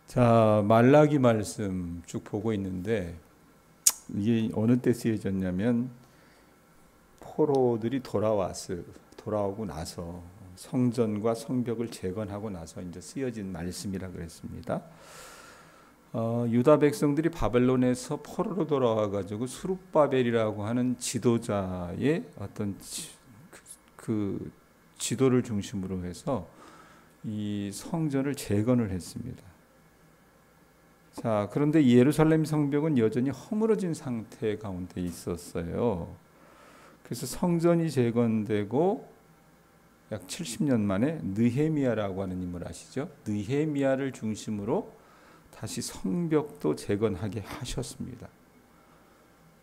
자, 말라기 말씀 쭉 보고 있는데 이게 어느 때 쓰여졌냐면 포로들이 돌아오고 나서 성전과 성벽을 재건하고 나서 이제 쓰여진 말씀이라 그랬습니다. 유다 백성들이 바벨론에서 포로로 돌아와 가지고 스룹바벨이라고 하는 지도자의 어떤 그 지도를 중심으로 해서 이 성전을 재건을 했습니다. 자, 그런데 예루살렘 성벽은 여전히 허물어진 상태 가운데 있었어요. 그래서 성전이 재건되고 약 70년 만에 느헤미야라고 하는 인물 아시죠? 느헤미야를 중심으로 다시 성벽도 재건하게 하셨습니다.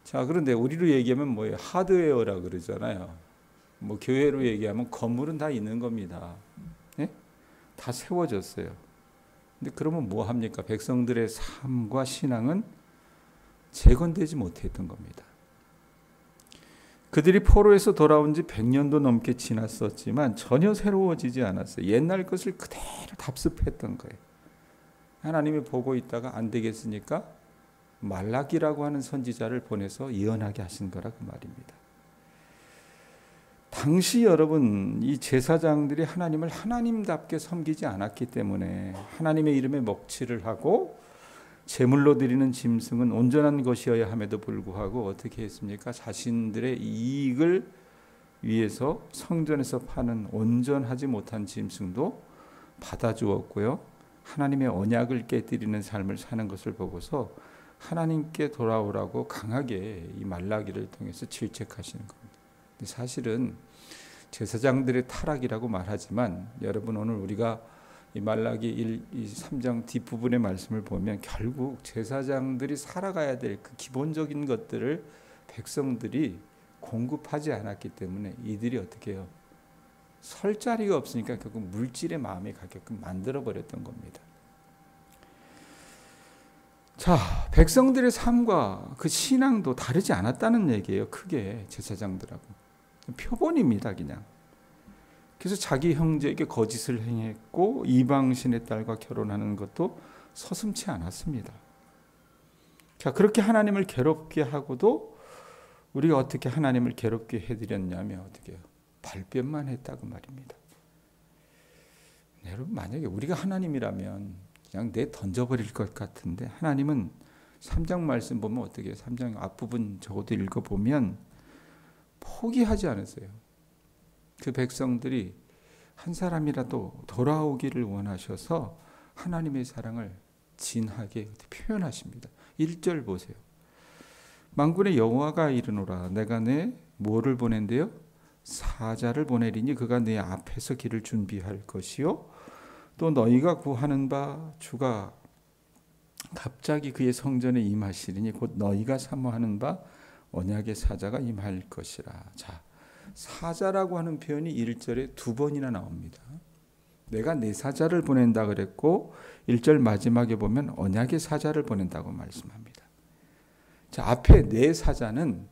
자, 그런데 우리로 얘기하면 뭐예요? 하드웨어라 그러잖아요. 뭐 교회로 얘기하면 건물은 다 있는 겁니다. 네? 다 세워졌어요. 근데 그러면 뭐 합니까? 백성들의 삶과 신앙은 재건되지 못했던 겁니다. 그들이 포로에서 돌아온 지 100년도 넘게 지났었지만 전혀 새로워지지 않았어요. 옛날 것을 그대로 답습했던 거예요. 하나님이 보고 있다가 안 되겠으니까 말라기라고 하는 선지자를 보내서 예언하게 하신 거라 그 말입니다. 당시 여러분 이 제사장들이 하나님을 하나님답게 섬기지 않았기 때문에 하나님의 이름에 먹칠을 하고 제물로 드리는 짐승은 온전한 것이어야 함에도 불구하고 어떻게 했습니까? 자신들의 이익을 위해서 성전에서 파는 온전하지 못한 짐승도 받아주었고요. 하나님의 언약을 깨뜨리는 삶을 사는 것을 보고서 하나님께 돌아오라고 강하게 이 말라기를 통해서 질책하시는 겁니다. 사실은 제사장들의 타락이라고 말하지만 여러분 오늘 우리가 이 말라기 3장 뒷부분의 말씀을 보면 결국 제사장들이 살아가야 될 그 기본적인 것들을 백성들이 공급하지 않았기 때문에 이들이 어떻게 해요? 설 자리가 없으니까 결국 물질의 마음에 가게끔 만들어버렸던 겁니다. 자, 백성들의 삶과 그 신앙도 다르지 않았다는 얘기예요. 크게 제사장들하고. 표본입니다, 그냥. 그래서 자기 형제에게 거짓을 행했고 이방신의 딸과 결혼하는 것도 서슴지 않았습니다. 자, 그렇게 하나님을 괴롭게 하고도 우리가 어떻게 하나님을 괴롭게 해드렸냐면 어떻게 해요? 발뺌만 했다고 말입니다. 여러분 만약에 우리가 하나님이라면 그냥 내 던져버릴 것 같은데 하나님은 3장 말씀 보면 어떻게 해요? 3장 앞부분 적어도 읽어보면 포기하지 않으세요. 그 백성들이 한 사람이라도 돌아오기를 원하셔서 하나님의 사랑을 진하게 표현하십니다. 1절 보세요. 만군의 여호와가 이르노라 내가 내 뭐를 보낸대요? 사자를 보내리니 그가 내 앞에서 길을 준비할 것이요 또 너희가 구하는 바 주가 갑자기 그의 성전에 임하시리니 곧 너희가 사모하는 바 언약의 사자가 임할 것이라. 자, 사자라고 하는 표현이 1절에 2번이나 나옵니다. 내가 내 사자를 보낸다 그랬고 1절 마지막에 보면 언약의 사자를 보낸다고 말씀합니다. 자, 앞에 내 사자는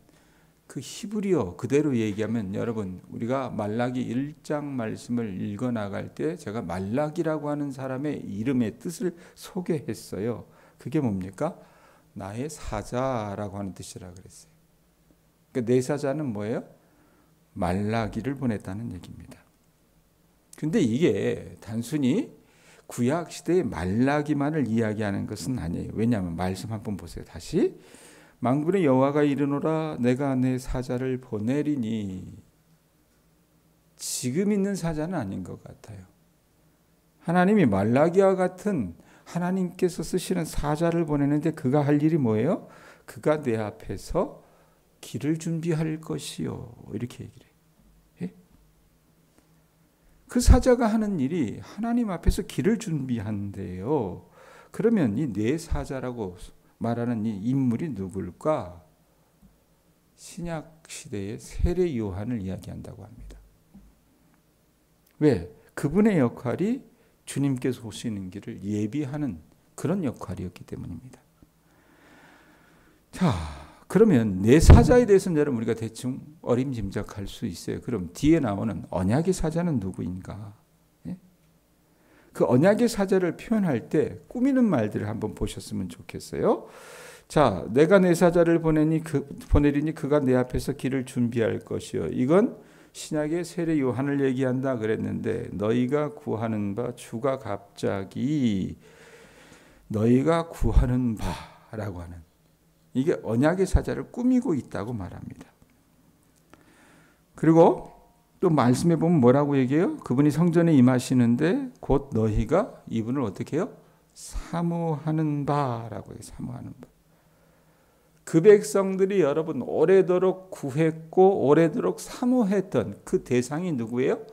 그 히브리어 그대로 얘기하면 여러분 우리가 말라기 1장 말씀을 읽어 나갈 때 제가 말라기라고 하는 사람의 이름의 뜻을 소개했어요. 그게 뭡니까? 나의 사자라고 하는 뜻이라 그랬어요. 그러니까 내 사자는 뭐예요? 말라기를 보냈다는 얘기입니다. 근데 이게 단순히 구약 시대의 말라기만을 이야기하는 것은 아니에요. 왜냐하면 말씀 한번 보세요. 다시 만군의 여호와가 이르노라 내가 내 사자를 보내리니 지금 있는 사자는 아닌 것 같아요. 하나님이 말라기와 같은 하나님께서 쓰시는 사자를 보내는데 그가 할 일이 뭐예요? 그가 내 앞에서 길을 준비할 것이요. 이렇게 얘기를 해요. 예? 그 사자가 하는 일이 하나님 앞에서 길을 준비한대요. 그러면 이 내 사자라고 말하는 이 인물이 누굴까? 신약 시대의 세례 요한을 이야기한다고 합니다. 왜? 그분의 역할이 주님께서 오시는 길을 예비하는 그런 역할이었기 때문입니다. 자, 그러면 내 사자에 대해서는 여러분 우리가 대충 어림짐작할 수 있어요. 그럼 뒤에 나오는 언약의 사자는 누구인가? 예? 그 언약의 사자를 표현할 때 꾸미는 말들을 한번 보셨으면 좋겠어요. 자, 내가 내 사자를 보내리니 그가 내 앞에서 길을 준비할 것이요. 이건 신약의 세례 요한을 얘기한다 그랬는데 너희가 구하는 바 주가 갑자기 너희가 구하는 바라고 하는 이게 언약의 사자를 꾸미고 있다고 말합니다. 그리고 또 말씀해 보면 뭐라고 얘기해요? 그분이 성전에 임하시는데 곧 너희가 이분을 어떻게 해요? 사모하는 바라고 해요. 사모하는 바. 그 백성들이 여러분 오래도록 구했고 오래도록 사모했던 그 대상이 누구예요?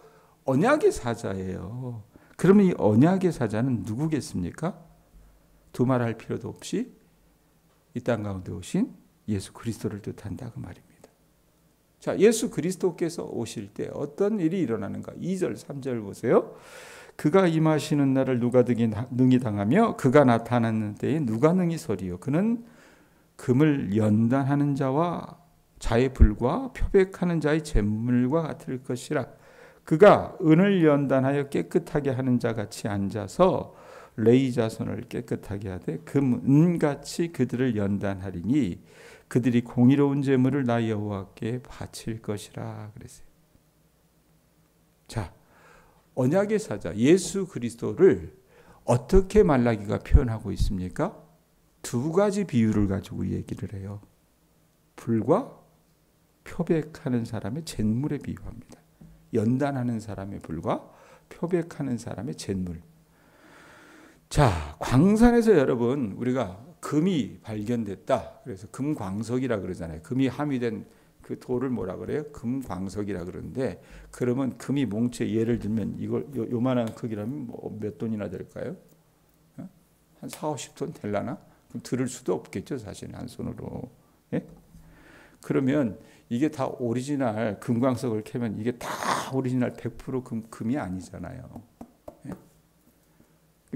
언약의 사자예요. 그러면 이 언약의 사자는 누구겠습니까? 두말할 필요도 없이 이 땅 가운데 오신 예수 그리스도를 뜻한다 그 말입니다. 자, 예수 그리스도께서 오실 때 어떤 일이 일어나는가? 2절, 3절 보세요. 그가 임하시는 날을 누가 능히 당하며 그가 나타나는 때에 누가 능히 서리요. 그는 금을 연단하는 자와 자의 불과 표백하는 자의 잿물과 같을 것이라. 그가 은을 연단하여 깨끗하게 하는 자 같이 앉아서 레위 자손을 깨끗하게 하되 금은같이 그들을 연단하리니 그들이 공의로운 제물을 나 여호와께 바칠 것이라 그랬어요. 자, 언약의 사자 예수 그리스도를 어떻게 말라기가 표현하고 있습니까? 두 가지 비유를 가지고 얘기를 해요. 불과 표백하는 사람의 잿물에 비유합니다. 연단하는 사람의 불과 표백하는 사람의 잿물. 자, 광산에서 여러분 우리가 금이 발견됐다. 그래서 금광석이라 그러잖아요. 금이 함유된 그 돌을 뭐라 그래요? 금광석이라 그러는데 그러면 금이 몽체 예를 들면 이걸 요만한 크기라면 몇 돈이나 될까요? 한 4, 50돈 될라나? 그럼 들을 수도 없겠죠. 사실 한 손으로. 예? 그러면 이게 다 오리지널 금광석을 캐면 이게 다 오리지널 100% 금이 아니잖아요. 예?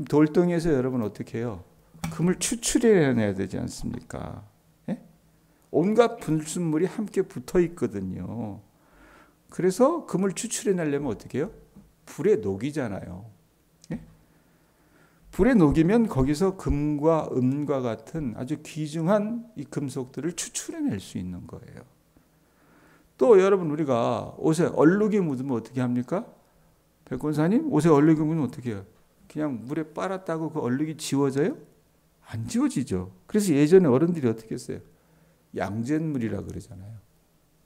돌덩이에서 여러분 어떻게 해요? 금을 추출해내야 되지 않습니까? 예? 온갖 불순물이 함께 붙어 있거든요. 그래서 금을 추출해내려면 어떻게 해요? 불에 녹이잖아요. 예? 불에 녹이면 거기서 금과 은과 같은 아주 귀중한 이 금속들을 추출해낼 수 있는 거예요. 또 여러분 우리가 옷에 얼룩이 묻으면 어떻게 합니까? 백권사님 옷에 얼룩이 묻으면 어떻게 해요? 그냥 물에 빨았다고 그 얼룩이 지워져요? 안 지워지죠. 그래서 예전에 어른들이 어떻게 했어요? 양잿물이라 그러잖아요.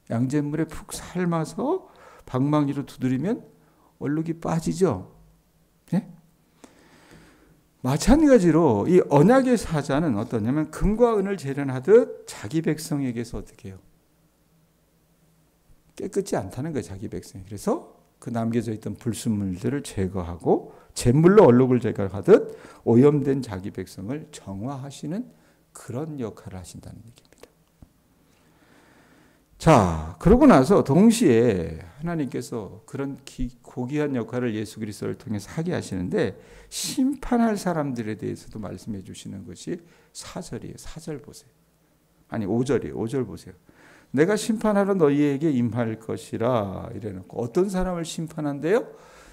양잿물에 푹 삶아서 방망이로 두드리면 얼룩이 빠지죠. 네? 마찬가지로 이 언약의 사자는 어떠냐면 금과 은을 재련하듯 자기 백성에게서 어떻게 해요? 깨끗지 않다는 거예요. 자기 백성이. 그래서 그 남겨져 있던 불순물들을 제거하고 잿물로 얼룩을 제거하듯 오염된 자기 백성을 정화하시는 그런 역할을 하신다는 얘기입니다. 자, 그러고 나서 동시에 하나님께서 그런 고귀한 역할을 예수 그리스도를 통해서 하게 하시는데 심판할 사람들에 대해서도 말씀해 주시는 것이 4절이에요. 4절 보세요. 아니 5절이에요. 5절 보세요. 내가 심판하러 너희에게 임할 것이라 이래놓고 어떤 사람을 심판한대요?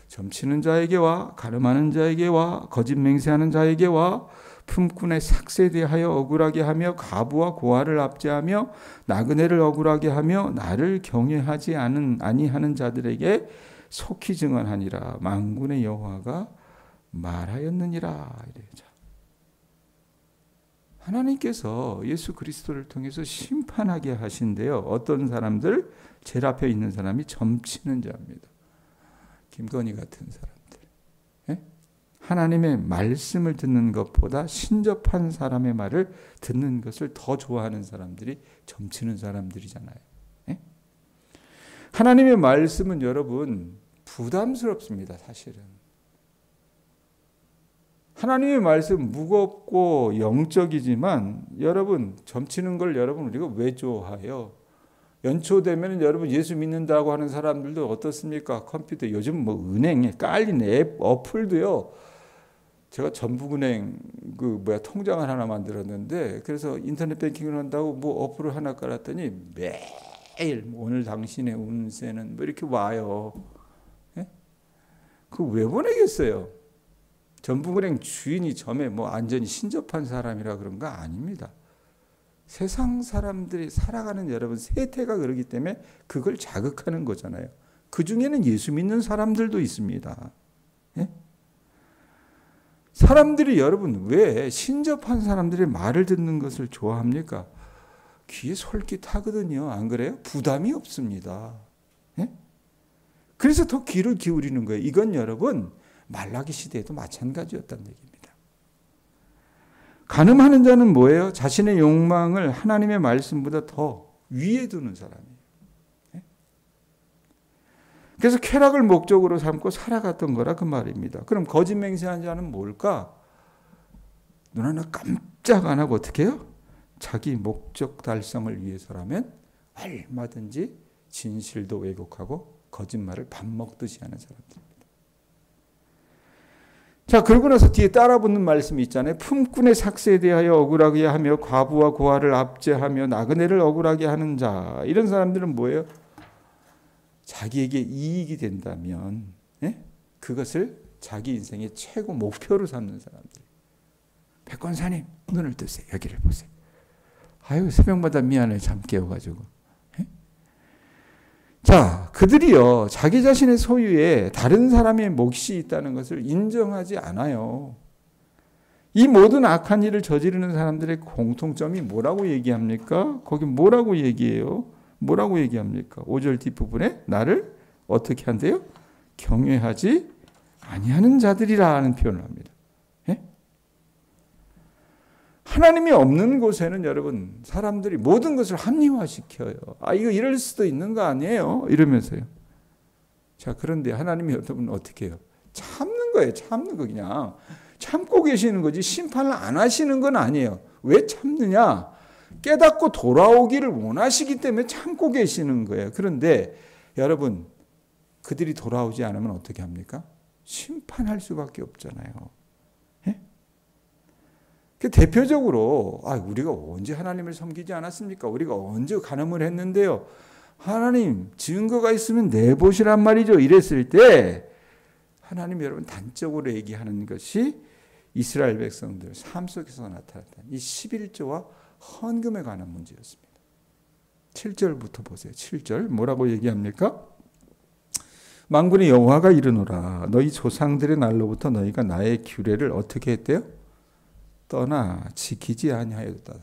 점치는 자에게와 가늠하는 자에게와 거짓 맹세하는 자에게와 품꾼의 삭세에 대하여 억울하게 하며 가부와 고아를 압제하며 나그네를 억울하게 하며 나를 경외하지 아니하는 자들에게 속히 증언하니라. 만군의 여호와가 말하였느니라. 이래죠. 하나님께서 예수 그리스도를 통해서 심판하게 하신대요. 어떤 사람들? 제일 앞에 있는 사람이 점치는 자입니다. 김건희 같은 사람들. 예? 하나님의 말씀을 듣는 것보다 신접한 사람의 말을 듣는 것을 더 좋아하는 사람들이 점치는 사람들이잖아요. 예? 하나님의 말씀은 여러분 부담스럽습니다. 사실은. 하나님의 말씀 무겁고 영적이지만 여러분 점치는 걸 여러분 우리가 왜 좋아해요? 연초되면 여러분 예수 믿는다고 하는 사람들도 어떻습니까? 컴퓨터 요즘 뭐 은행에 깔린 앱 어플도요. 제가 전북은행 통장을 하나 만들었는데 그래서 인터넷 뱅킹을 한다고 뭐 어플을 하나 깔았더니 매일 오늘 당신의 운세는 뭐 이렇게 와요. 예? 그거 왜 보내겠어요? 전북은행 주인이 점에 뭐 안전이 신접한 사람이라 그런 거 아닙니다. 세상 사람들이 살아가는 여러분 세태가 그러기 때문에 그걸 자극하는 거잖아요. 그 중에는 예수 믿는 사람들도 있습니다. 예? 사람들이 여러분 왜 신접한 사람들의 말을 듣는 것을 좋아합니까? 귀에 솔깃하거든요. 안 그래요? 부담이 없습니다. 예? 그래서 더 귀를 기울이는 거예요. 이건 여러분 말라기 시대에도 마찬가지였다는 얘기입니다. 간음하는 자는 뭐예요? 자신의 욕망을 하나님의 말씀보다 더 위에 두는 사람이에요. 예? 그래서 쾌락을 목적으로 삼고 살아갔던 거라 그 말입니다. 그럼 거짓 맹세한 자는 뭘까? 눈 하나 깜짝 안 하고 어떻게 해요? 자기 목적 달성을 위해서라면 얼마든지 진실도 왜곡하고 거짓말을 밥 먹듯이 하는 사람들입니다. 자, 그러고 나서 뒤에 따라붙는 말씀이 있잖아요. 품꾼의 삭세에 대하여 억울하게 하며 과부와 고아를 압제하며 나그네를 억울하게 하는 자. 이런 사람들은 뭐예요? 자기에게 이익이 된다면 그것을 자기 인생의 최고 목표로 삼는 사람들. 백권사님 눈을 뜨세요. 여기를 보세요. 아유 새벽마다 미안해 잠 깨워가지고. 자, 그들이요 자기 자신의 소유에 다른 사람의 몫이 있다는 것을 인정하지 않아요. 이 모든 악한 일을 저지르는 사람들의 공통점이 뭐라고 얘기합니까? 거기 뭐라고 얘기해요? 뭐라고 얘기합니까? 5절 뒷부분에 나를 어떻게 한대요? 경외하지 아니하는 자들이라는 표현을 합니다. 하나님이 없는 곳에는 여러분 사람들이 모든 것을 합리화시켜요. 아 이거 이럴 수도 있는 거 아니에요? 이러면서요. 자 그런데 하나님이 여러분 어떻게 해요? 참는 거예요. 참는 거 그냥. 참고 계시는 거지 심판을 안 하시는 건 아니에요. 왜 참느냐? 깨닫고 돌아오기를 원하시기 때문에 참고 계시는 거예요. 그런데 여러분 그들이 돌아오지 않으면 어떻게 합니까? 심판할 수밖에 없잖아요. 대표적으로 우리가 언제 하나님을 섬기지 않았습니까? 우리가 언제 간음을 했는데요? 하나님 증거가 있으면 내보시란 말이죠. 이랬을 때 하나님 여러분 단적으로 얘기하는 것이 이스라엘 백성들 삶 속에서 나타났던 이 11조와 헌금에 관한 문제였습니다. 7절부터 보세요. 7절 뭐라고 얘기합니까? 만군의 여호와가 이르노라 너희 조상들의 날로부터 너희가 나의 규례를 어떻게 했대요? 떠나 지키지 아니하였다.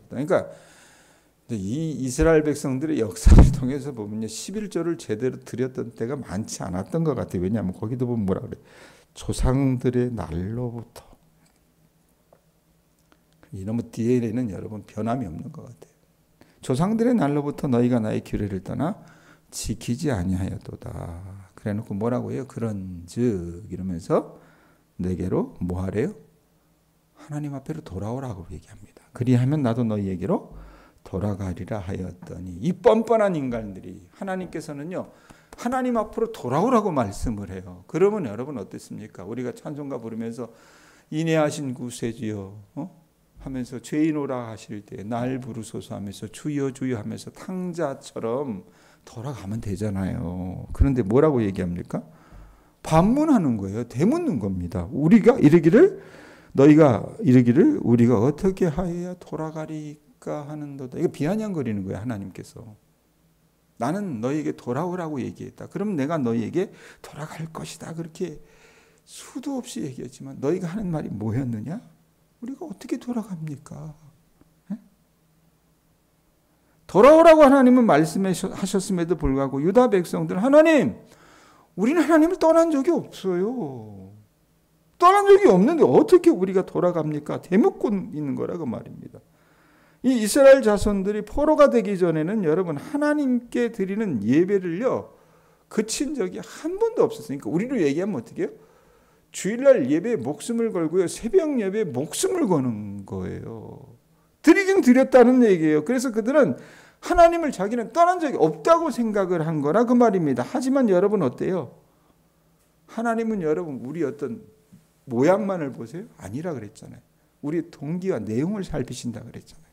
그러니까 이 이스라엘 백성들의 역사를 통해서 보면요. 11조를 제대로 드렸던 때가 많지 않았던 것 같아요. 왜냐하면 거기도 보면 뭐라 그래. 조상들의 날로부터. 이놈의 DNA는 여러분 변함이 없는 것 같아요. 조상들의 날로부터 너희가 나의 규례를 떠나 지키지 아니하였도다. 그래놓고 뭐라고 해요? 그런즉 이러면서 내게로 뭐 하래요? 하나님 앞에로 돌아오라고 얘기합니다. 그리하면 나도 너희에게로 돌아가리라 하였더니 이 뻔뻔한 인간들이 하나님께서는요. 하나님 앞으로 돌아오라고 말씀을 해요. 그러면 여러분 어땠습니까? 우리가 찬송가 부르면서 인애하신 구세주여 하면서 죄인오라 하실 때 날 부르소서 하면서 주여 주여 하면서 탕자처럼 돌아가면 되잖아요. 그런데 뭐라고 얘기합니까? 반문하는 거예요. 되묻는 겁니다. 우리가 너희가 이르기를 우리가 어떻게 하여야 돌아가리까 하는도다. 이거 비아냥거리는 거예요. 하나님께서. 나는 너희에게 돌아오라고 얘기했다. 그럼 내가 너희에게 돌아갈 것이다. 그렇게 수도 없이 얘기했지만 너희가 하는 말이 뭐였느냐? 우리가 어떻게 돌아갑니까? 돌아오라고 하나님은 말씀하셨음에도 불구하고 유다 백성들은 하나님, 우리는 하나님을 떠난 적이 없어요. 떠난 적이 없는데 어떻게 우리가 돌아갑니까? 되묻고 있는 거라고 말입니다. 이 이스라엘 자손들이 포로가 되기 전에는 여러분 하나님께 드리는 예배를요 그친 적이 한 번도 없었으니까 우리로 얘기하면 어떻게 해요? 주일날 예배에 목숨을 걸고요 새벽 예배에 목숨을 거는 거예요. 드리긴 드렸다는 얘기예요. 그래서 그들은 하나님을 자기는 떠난 적이 없다고 생각을 한 거라 그 말입니다. 하지만 여러분 어때요? 하나님은 여러분 우리 어떤 모양만을 보세요? 아니라 그랬잖아요. 우리 동기와 내용을 살피신다 그랬잖아요.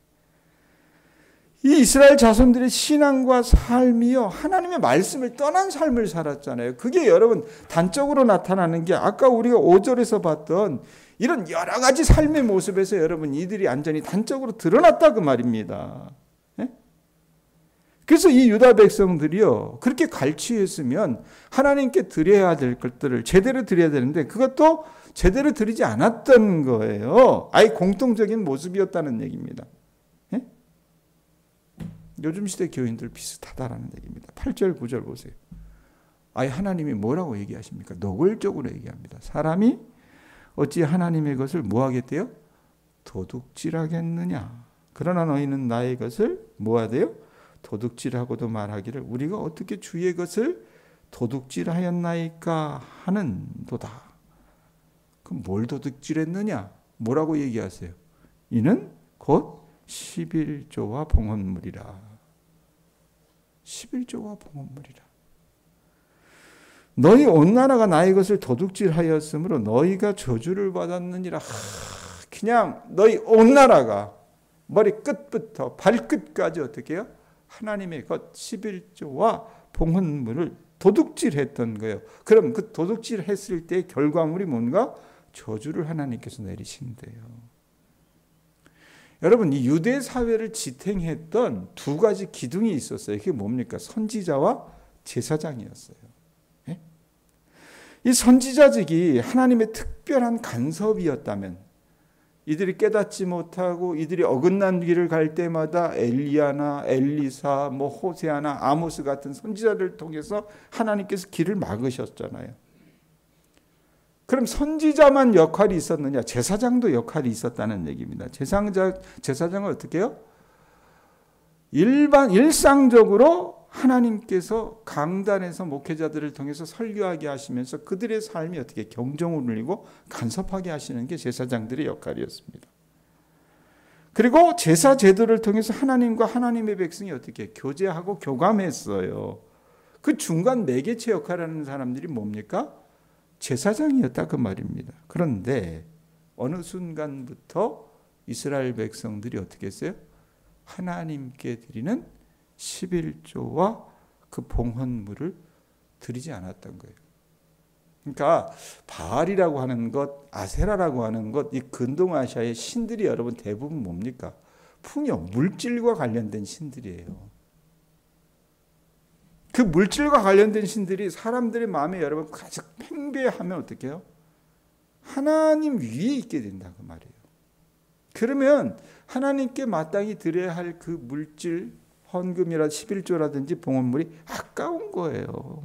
이 이스라엘 자손들의 신앙과 삶이요, 하나님의 말씀을 떠난 삶을 살았잖아요. 그게 여러분 단적으로 나타나는 게 아까 우리가 5절에서 봤던 이런 여러 가지 삶의 모습에서 여러분 이들이 완전히 단적으로 드러났다 그 말입니다. 예? 그래서 이 유다 백성들이요, 그렇게 갈취했으면 하나님께 드려야 될 것들을 제대로 드려야 되는데 그것도 제대로 드리지 않았던 거예요. 아예 공통적인 모습이었다는 얘기입니다. 예? 요즘 시대 교인들 비슷하다라는 얘기입니다. 8절 9절 보세요. 아예 하나님이 뭐라고 얘기하십니까? 노골적으로 얘기합니다. 사람이 어찌 하나님의 것을 뭐하겠대요? 도둑질하겠느냐. 그러나 너희는 나의 것을 뭐하대요? 도둑질하고도 말하기를 우리가 어떻게 주의 것을 도둑질하였나이까 하는도다. 그럼 뭘 도둑질했느냐? 뭐라고 얘기하세요? 이는 곧 11조와 봉헌물이라. 11조와 봉헌물이라. 너희 온 나라가 나의 것을 도둑질하였으므로 너희가 저주를 받았느니라. 그냥 너희 온 나라가 머리끝부터 발끝까지 어떻게 해요? 하나님의 것 11조와 봉헌물을 도둑질했던 거예요. 그럼 그 도둑질했을 때 결과물이 뭔가? 저주를 하나님께서 내리신대요. 여러분, 이 유대 사회를 지탱했던 두 가지 기둥이 있었어요. 그게 뭡니까? 선지자와 제사장이었어요. 예? 이 선지자직이 하나님의 특별한 간섭이었다면 이들이 깨닫지 못하고 이들이 어긋난 길을 갈 때마다 엘리야나 엘리사, 호세아나 아모스 같은 선지자를 통해서 하나님께서 길을 막으셨잖아요. 그럼 선지자만 역할이 있었느냐? 제사장도 역할이 있었다는 얘기입니다. 제사장은 어떻게 해요? 일상적으로 하나님께서 강단에서 목회자들을 통해서 설교하게 하시면서 그들의 삶이 어떻게 경종을 울리고 간섭하게 하시는 게 제사장들의 역할이었습니다. 그리고 제사 제도를 통해서 하나님과 하나님의 백성이 어떻게 교제하고 교감했어요. 그 중간 매개체 역할을 하는 사람들이 뭡니까? 제사장이었다 그 말입니다. 그런데 어느 순간부터 이스라엘 백성들이 어떻게 했어요? 하나님께 드리는 11조와 그 봉헌물을 드리지 않았던 거예요. 그러니까 바알이라고 하는 것, 아세라라고 하는 것, 이 근동아시아의 신들이 여러분 대부분 뭡니까? 풍요, 물질과 관련된 신들이에요. 그 물질과 관련된 신들이 사람들의 마음에 여러분 가장 팽배하면 어떻게 해요? 하나님 위에 있게 된다 그 말이에요. 그러면 하나님께 마땅히 드려야 할 그 물질, 헌금이라 11조라든지 봉헌물이 아까운 거예요.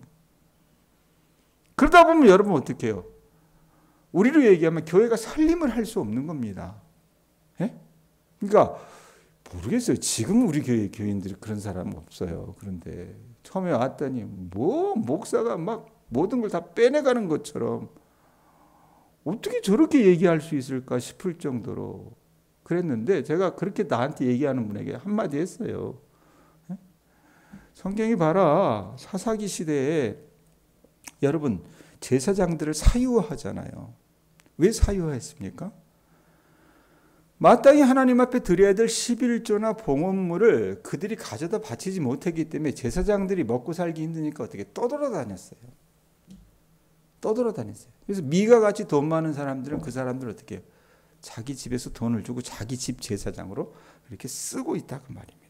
그러다 보면 여러분 어떻게 해요? 우리로 얘기하면 교회가 살림을 할 수 없는 겁니다. 예? 그러니까 모르겠어요. 지금 우리 교인들이 그런 사람은 없어요. 그런데 처음에 왔더니 목사가 막 모든 걸 다 빼내가는 것처럼 어떻게 저렇게 얘기할 수 있을까 싶을 정도로 그랬는데 제가 그렇게 나한테 얘기하는 분에게 한마디 했어요. 성경이 봐라. 사사기 시대에 여러분 제사장들을 사유하잖아요. 왜 사유했습니까? 마땅히 하나님 앞에 드려야 될 11조나 봉헌물을 그들이 가져다 바치지 못했기 때문에 제사장들이 먹고 살기 힘드니까 어떻게 떠돌아다녔어요. 그래서 미가 같이 돈 많은 사람들은 그 사람들 어떻게 해요? 자기 집에서 돈을 주고 자기 집 제사장으로 이렇게 쓰고 있다 그 말입니다.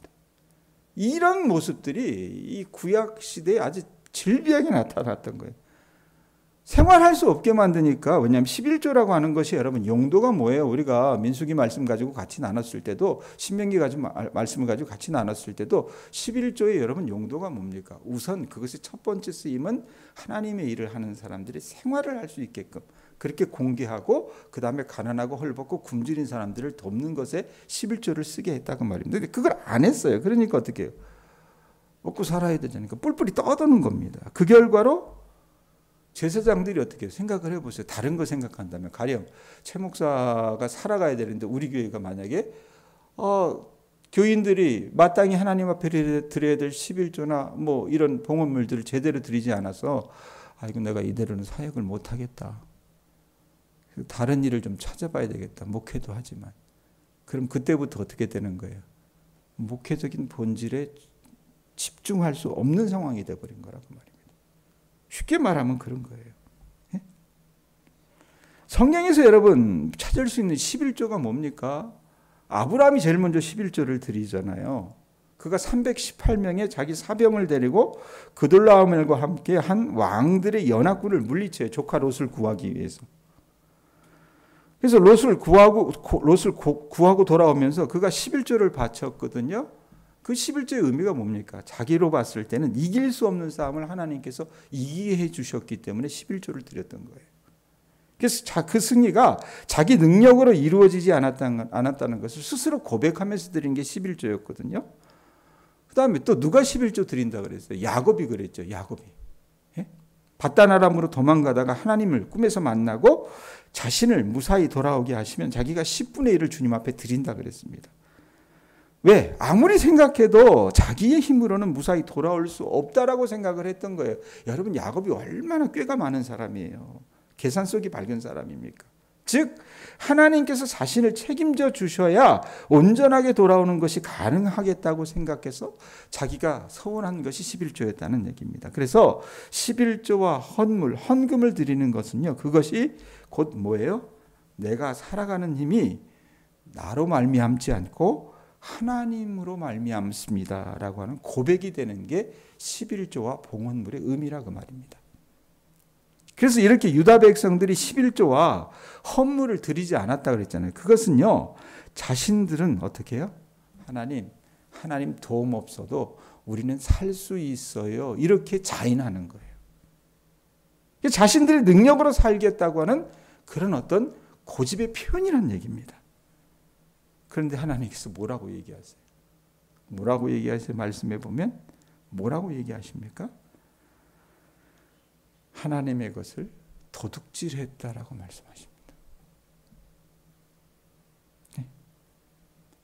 이런 모습들이 이 구약 시대에 아주 질비하게 나타났던 거예요. 생활할 수 없게 만드니까. 왜냐하면 11조라고 하는 것이 여러분 용도가 뭐예요? 우리가 민수기 말씀 가지고 같이 나눴을 때도 신명기 가지고 말씀을 가지고 같이 나눴을 때도 11조의 여러분 용도가 뭡니까? 우선 그것의 첫 번째 쓰임은 하나님의 일을 하는 사람들이 생활을 할 수 있게끔 그렇게 공개하고 그 다음에 가난하고 헐벗고 굶주린 사람들을 돕는 것에 11조를 쓰게 했다고 말입니다. 근데 그걸 안 했어요. 그러니까 어떻게 해요? 먹고 살아야 되잖아요. 뿔뿔이 떠드는 겁니다. 그 결과로 제사장들이 어떻게 생각을 해보세요. 다른 거 생각한다면 가령 최 목사가 살아가야 되는데 우리 교회가 만약에 교인들이 마땅히 하나님 앞에 드려야 될 11조나 이런 봉헌물들을 제대로 드리지 않아서 아이고 내가 이대로는 사역을 못하겠다. 다른 일을 좀 찾아봐야 되겠다. 목회도 하지만. 그럼 그때부터 어떻게 되는 거예요? 목회적인 본질에 집중할 수 없는 상황이 되어버린 거라고 말입니다. 쉽게 말하면 그런 거예요. 예? 성경에서 여러분 찾을 수 있는 11조가 뭡니까? 아브라함이 제일 먼저 11조를 드리잖아요. 그가 318명의 자기 사병을 데리고 그돌라오멜과 함께 한 왕들의 연합군을 물리쳐요. 조카 롯을 구하기 위해서. 그래서 롯을 구하고 돌아오면서 그가 11조를 바쳤거든요. 그 11조의 의미가 뭡니까? 자기로 봤을 때는 이길 수 없는 싸움을 하나님께서 이기게 해주셨기 때문에 11조를 드렸던 거예요. 그래서 그 승리가 자기 능력으로 이루어지지 않았다는 것을 스스로 고백하면서 드린 게 11조였거든요. 그 다음에 또 누가 11조 드린다 그랬어요? 야곱이 그랬죠. 야곱이. 예? 밧단아람으로 도망가다가 하나님을 꿈에서 만나고 자신을 무사히 돌아오게 하시면 자기가 10분의 1을 주님 앞에 드린다 그랬습니다. 왜? 아무리 생각해도 자기의 힘으로는 무사히 돌아올 수 없다라고 생각을 했던 거예요. 여러분, 야곱이 얼마나 꾀가 많은 사람이에요. 계산 속이 밝은 사람입니까? 즉 하나님께서 자신을 책임져 주셔야 온전하게 돌아오는 것이 가능하겠다고 생각해서 자기가 서원한 것이 11조였다는 얘기입니다. 그래서 11조와 헌금을 드리는 것은요, 그것이 곧 뭐예요? 내가 살아가는 힘이 나로 말미암지 않고 하나님으로 말미암습니다라고 하는 고백이 되는 게 11조와 봉헌물의 의미라고 말입니다. 그래서 이렇게 유다 백성들이 11조와 헌물을 드리지 않았다 그랬잖아요. 그것은요, 자신들은 어떻게 해요? 하나님 도움 없어도 우리는 살 수 있어요. 이렇게 자인하는 거예요. 자신들의 능력으로 살겠다고 하는 그런 어떤 고집의 표현이라는 얘기입니다. 그런데 하나님께서 뭐라고 얘기하세요? 뭐라고 얘기하세요? 말씀해 보면 뭐라고 얘기하십니까? 하나님의 것을 도둑질했다라고 말씀하십니다.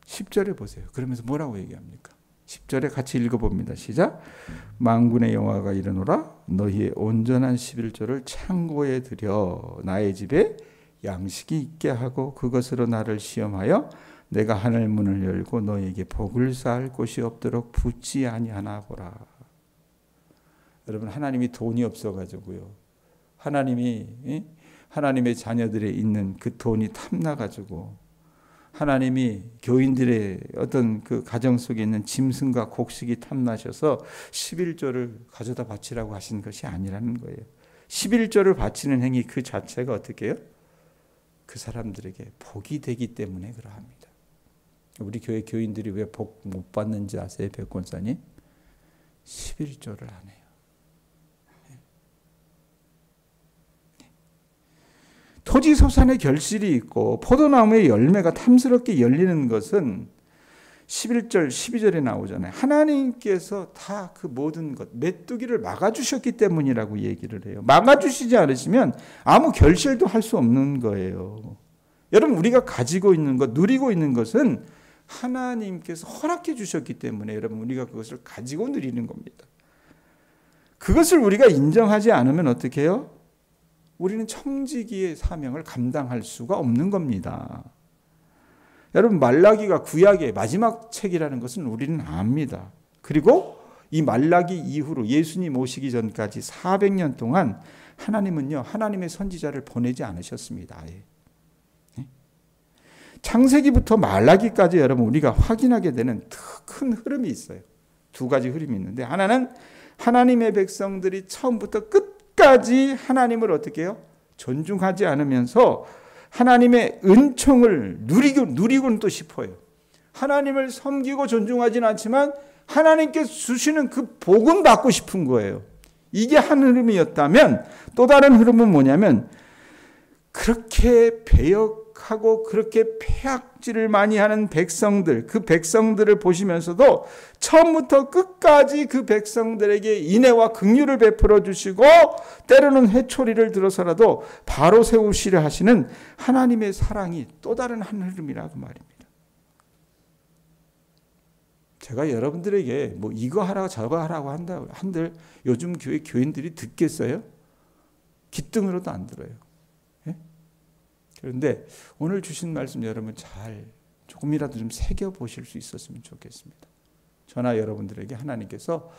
10절에 보세요. 그러면서 뭐라고 얘기합니까? 10절에 같이 읽어봅니다. 시작. 만군의 여호와가 이르노라 너희의 온전한 11조를 창고에 들여 나의 집에 양식이 있게 하고 그것으로 나를 시험하여 내가 하늘 문을 열고 너희에게 복을 쌓을 곳이 없도록 붙지 아니하나 보라. 여러분, 하나님이 돈이 없어가지고요, 하나님의 자녀들이 있는 그 돈이 탐나가지고 하나님이 교인들의 어떤 그 가정 속에 있는 짐승과 곡식이 탐나셔서 11조를 가져다 바치라고 하신 것이 아니라는 거예요. 11조를 바치는 행위 그 자체가 어떻게 해요? 그 사람들에게 복이 되기 때문에 그러합니다. 우리 교회 교인들이 왜 복 못 받는지 아세요? 백권사님? 11조를 안 해요. 토지소산의 결실이 있고 포도나무의 열매가 탐스럽게 열리는 것은 11절, 12절에 나오잖아요. 하나님께서 다 그 모든 것, 메뚜기를 막아주셨기 때문이라고 얘기를 해요. 막아주시지 않으시면 아무 결실도 할 수 없는 거예요. 여러분, 우리가 가지고 있는 것, 누리고 있는 것은 하나님께서 허락해 주셨기 때문에 여러분, 우리가 그것을 가지고 누리는 겁니다. 그것을 우리가 인정하지 않으면 어떻게 해요? 우리는 청지기의 사명을 감당할 수가 없는 겁니다. 여러분, 말라기가 구약의 마지막 책이라는 것은 우리는 압니다. 그리고 이 말라기 이후로 예수님 오시기 전까지 400년 동안 하나님은요, 하나님의 선지자를 보내지 않으셨습니다. 아예. 창세기부터 말라기까지 여러분 우리가 확인하게 되는 큰 흐름이 있어요. 두 가지 흐름이 있는데, 하나는 하나님의 백성들이 처음부터 끝까지 하나님을 어떻게 해요? 존중하지 않으면서 하나님의 은총을 누리고는 또 싶어요. 하나님을 섬기고 존중하지는 않지만 하나님께서 주시는 그 복은 받고 싶은 거예요. 이게 한 흐름이었다면, 또 다른 흐름은 뭐냐면, 그렇게 배역하고 그렇게 폐악질을 많이 하는 백성들, 그 백성들을 보시면서도 처음부터 끝까지 그 백성들에게 인애와 긍휼을 베풀어 주시고 때로는 회초리를 들어서라도 바로 세우시려 하시는 하나님의 사랑이 또 다른 한 흐름이라고 말입니다. 제가 여러분들에게 뭐 이거 하라고 저거 하라고 한들 요즘 교회 교인들이 듣겠어요? 귓등으로도 안 들어요. 그런데 오늘 주신 말씀 여러분 잘 조금이라도 좀 새겨 보실 수 있었으면 좋겠습니다. 저나 여러분들에게 하나님께서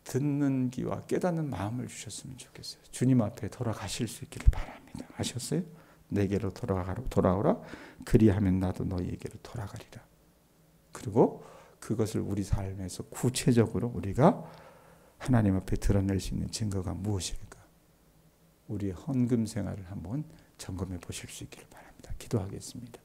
듣는 귀와 깨닫는 마음을 주셨으면 좋겠어요. 주님 앞에 돌아가실 수 있기를 바랍니다. 아셨어요? 내게로 돌아오라. 그리하면 나도 너희에게로 돌아가리라. 그리고 그것을 우리 삶에서 구체적으로 우리가 하나님 앞에 드러낼 수 있는 증거가 무엇일까? 우리의 헌금 생활을 한번 점검해 보실 수 있기를 바랍니다. 기도하겠습니다.